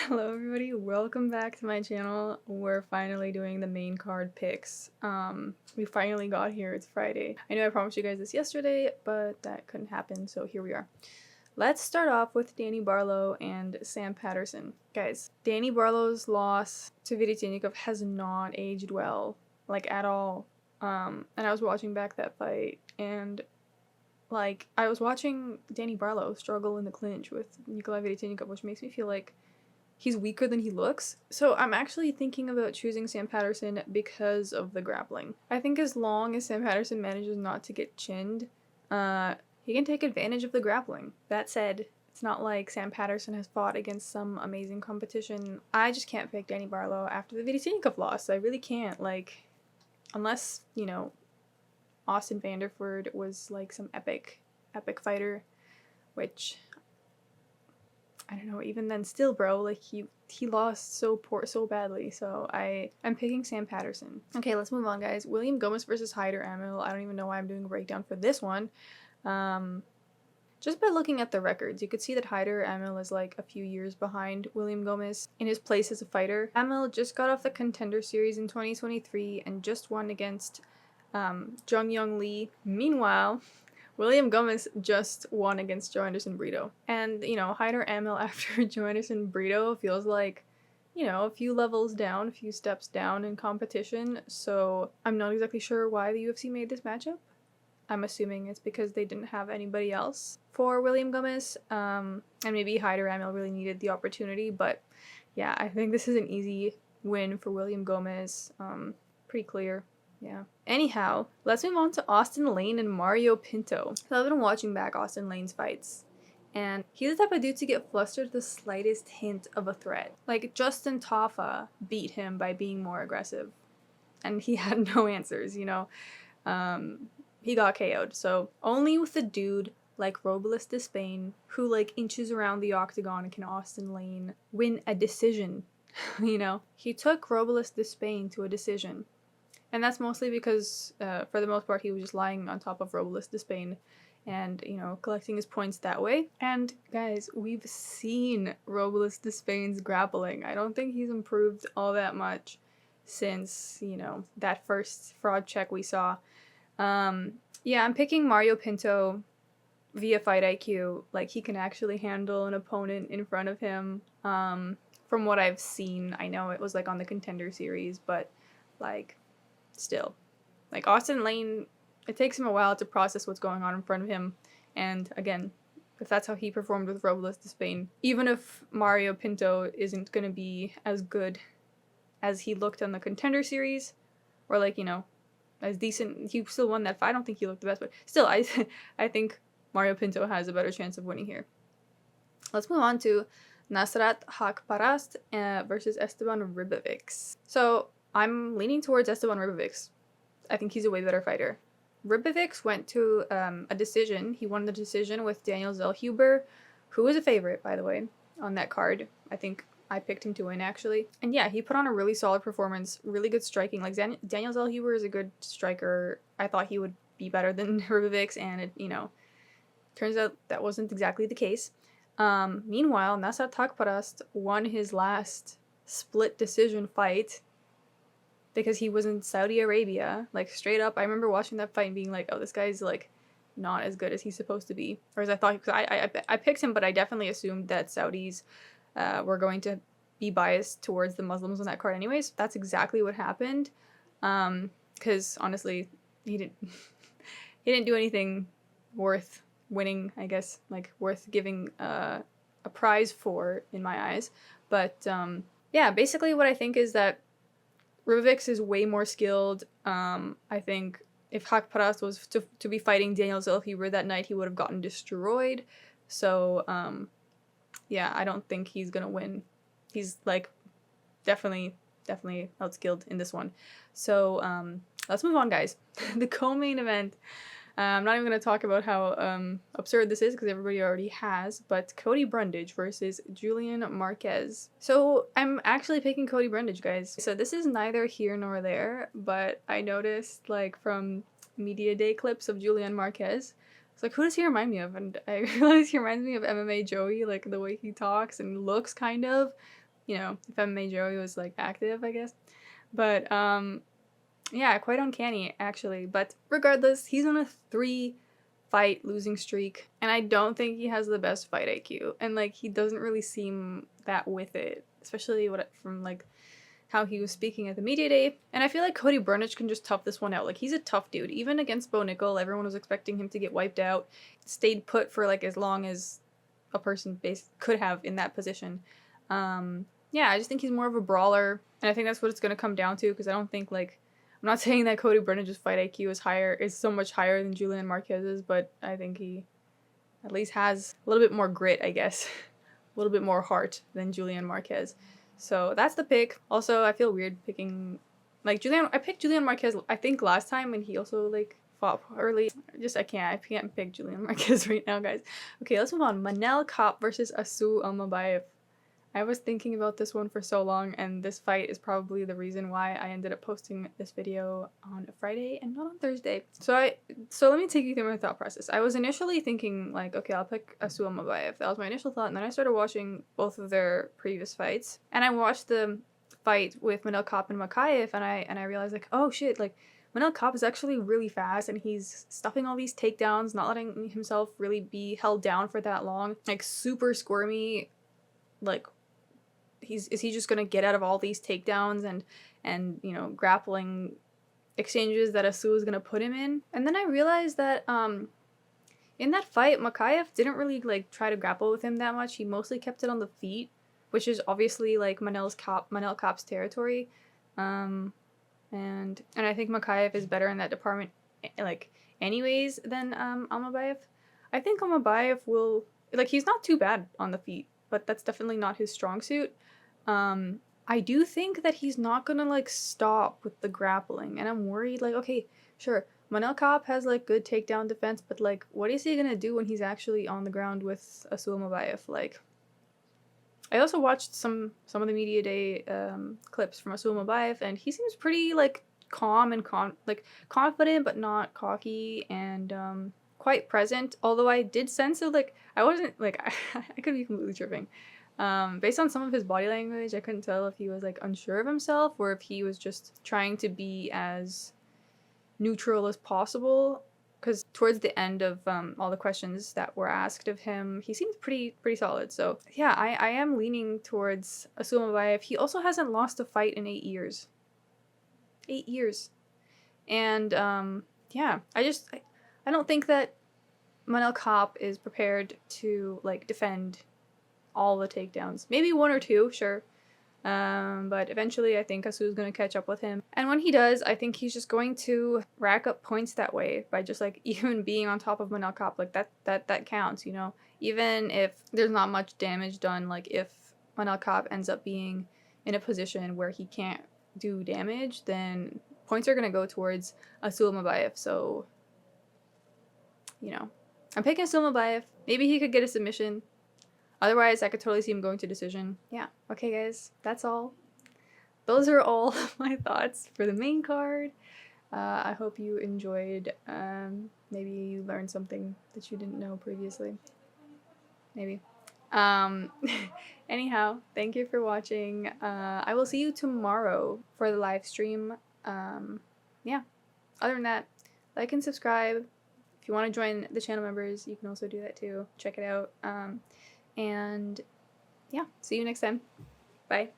Hello everybody, welcome back to my channel. We're finally doing the main card picks. We finally got here, it's Friday. I know I promised you guys this yesterday, but that couldn't happen, so here we are. Let's start off with Danny Barlow and Sam Patterson. Guys, Danny Barlow's loss to Viditynnikov has not aged well, like at all. And I was watching back that fight, and like, I was watching Danny Barlow struggle in the clinch with Nikolai Viditynnikov, which makes me feel like he's weaker than he looks. So I'm actually thinking about choosing Sam Patterson because of the grappling. I think as long as Sam Patterson manages not to get chinned, he can take advantage of the grappling. That said, it's not like Sam Patterson has fought against some amazing competition. I just can't pick Danny Barlow after the Viditynnikov loss. I really can't. Like, unless, you know, Austen Vanderford was like some epic fighter, which I don't know, even then still, bro, like he lost so badly. So I'm picking Sam Patterson. Okay, let's move on, guys. William Gomis versus Hyder Amil. I don't even know why I'm doing a breakdown for this one. Just by looking at the records, you could see that Hyder Amil is like a few years behind William Gomis in his place as a fighter. Amil just got off the Contender Series in 2023 and just won against Jung Young Lee. Meanwhile, William Gomis just won against Joe Anderson Brito. And, you know, Hyder Amil after Joe Anderson Brito feels like, you know, a few levels down, a few steps down in competition. So I'm not exactly sure why the UFC made this matchup. I'm assuming it's because they didn't have anybody else for William Gomis. And maybe Hyder Amil really needed the opportunity. But yeah, I think this is an easy win for William Gomis. Pretty clear. Yeah. Anyhow, let's move on to Austen Lane and Mario Pinto. So I've been watching back Austen Lane's fights, and he's the type of dude to get flustered at the slightest hint of a threat. Like, Justin Tafa beat him by being more aggressive, and he had no answers, you know? He got KO'd. So only with a dude like Robles Despain, who like inches around the octagon, can Austen Lane win a decision, you know? He took Robles Despain to a decision. And that's mostly because, for the most part, he was just lying on top of Robles Despain and, you know, collecting his points that way. And, guys, we've seen Robles Despain's grappling. I don't think he's improved all that much since, you know, that first fraud check we saw. Yeah, I'm picking Mario Pinto via fight IQ. Like, he can actually handle an opponent in front of him. From what I've seen, I know it was, like, on the Contender Series, but, like, still, like, Austen Lane, it takes him a while to process what's going on in front of him. And again, if that's how he performed with Robles Despain, even if Mario Pinto isn't going to be as good as he looked on the Contender Series, or like, you know, as decent, he still won that fight. I don't think he looked the best, but still, I think Mario Pinto has a better chance of winning here. Let's move on to Nasrat Haqparast versus Esteban Ribovics. So I'm leaning towards Esteban Ribovics. I think he's a way better fighter. Ribovics went to a decision. He won the decision with Daniel Zellhuber, who is a favorite, by the way, on that card. I think I picked him to win, actually. And yeah, he put on a really solid performance, really good striking. Like, Daniel Zellhuber is a good striker. I thought he would be better than Ribovics, and it, you know, turns out that wasn't exactly the case. Meanwhile, Nasrat Haqparast won his last split decision fight because he was in Saudi Arabia, like, straight up. I remember watching that fight and being like, oh, this guy's, like, not as good as he's supposed to be. Or as I thought, because I picked him, but I definitely assumed that Saudis were going to be biased towards the Muslims on that card anyways. That's exactly what happened. Because, honestly, he didn't do anything worth winning, I guess, like, worth giving a prize for, in my eyes. But, yeah, basically what I think is that Ribovics is way more skilled. I think if Haqparast was to be fighting Daniel Zellhuber that night, he would have gotten destroyed. So, yeah, I don't think he's gonna win. He's, like, definitely outskilled in this one. So, let's move on, guys. The co-main event. I'm not even going to talk about how absurd this is because everybody already has, but Cody Brundage versus Julian Marquez. So I'm actually picking Cody Brundage, guys. So this is neither here nor there, but I noticed, like, from media day clips of Julian Marquez, it's like, who does he remind me of? And I realized he reminds me of MMA Joey, like the way he talks and looks, kind of. you know, if MMA Joey was like active, I guess. But yeah, quite uncanny actually. But regardless, he's on a 3-fight losing streak, and I don't think he has the best fight IQ, and like he doesn't really seem that with it, especially from like how he was speaking at the media day. And I feel like Cody Brundage can just tough this one out. Like, he's a tough dude. Even against Bo Nickel, everyone was expecting him to get wiped out. Stayed put for like as long as a person could have in that position. Yeah, I just think he's more of a brawler, and I think that's what it's gonna come down to. Because I don't think like, I'm not saying that Cody Brundage's fight IQ is so much higher than Julian Marquez's, but I think he at least has a little bit more grit, I guess, a little bit more heart than Julian Marquez. So that's the pick. Also, I feel weird picking like Julian. I picked Julian Marquez I think last time, and he also like fought early. I can't pick Julian Marquez right now, guys. Okay, let's move on. Manel Kape versus Almabaev. I was thinking about this one for so long, and this fight is probably the reason why I ended up posting this video on a Friday and not on Thursday. So let me take you through my thought process. I was initially thinking like, okay, I'll pick Almabaev. That was my initial thought, and then I started watching both of their previous fights, and I watched the fight with Manel Kape and Marquez, and I realized like, oh shit, like Manel Kape is actually really fast, and he's stuffing all these takedowns, not letting himself really be held down for that long, like super squirmy, like. Is he just gonna get out of all these takedowns and you know, grappling exchanges that Asu is gonna put him in? And then I realized that in that fight, Marquez didn't really like try to grapple with him that much. He mostly kept it on the feet, which is obviously like Manel Kape's territory. And I think Marquez is better in that department, like anyways, than Almabaev. I think Almabaev will, like, he's not too bad on the feet, but that's definitely not his strong suit. I do think that he's not gonna like stop with the grappling, and I'm worried like, okay, sure, Manel Kape has like good takedown defense, but like what is he gonna do when he's actually on the ground with Almabaev? Like, I also watched some of the media day clips from Almabaev, and he seems pretty like calm and confident but not cocky, and quite present, although I did sense that like I wasn't like I could be completely tripping. Based on some of his body language, I couldn't tell if he was like unsure of himself or if he was just trying to be as neutral as possible. Because towards the end of all the questions that were asked of him, he seemed pretty solid. So yeah, I am leaning towards Almabaev. He also hasn't lost a fight in 8 years. 8 years, and yeah, I don't think that Manel Kape is prepared to like defend all the takedowns. Maybe one or two, sure. But eventually I think Asu's going to catch up with him. And when he does, I think he's just going to rack up points that way by just like even being on top of Manel Kape. Like that counts, you know? Even if there's not much damage done, like if Manel Kape ends up being in a position where he can't do damage, then points are going to go towards Almabaev. So, you know, I'm picking Almabaev. Maybe he could get a submission. Otherwise, I could totally see him going to decision. Yeah. Okay, guys. That's all. Those are all my thoughts for the main card. I hope you enjoyed. Maybe you learned something that you didn't know previously. Maybe. Anyhow, thank you for watching. I will see you tomorrow for the live stream. Yeah. Other than that, like and subscribe. If you want to join the channel members, you can also do that too. Check it out. And yeah, see you next time. Bye.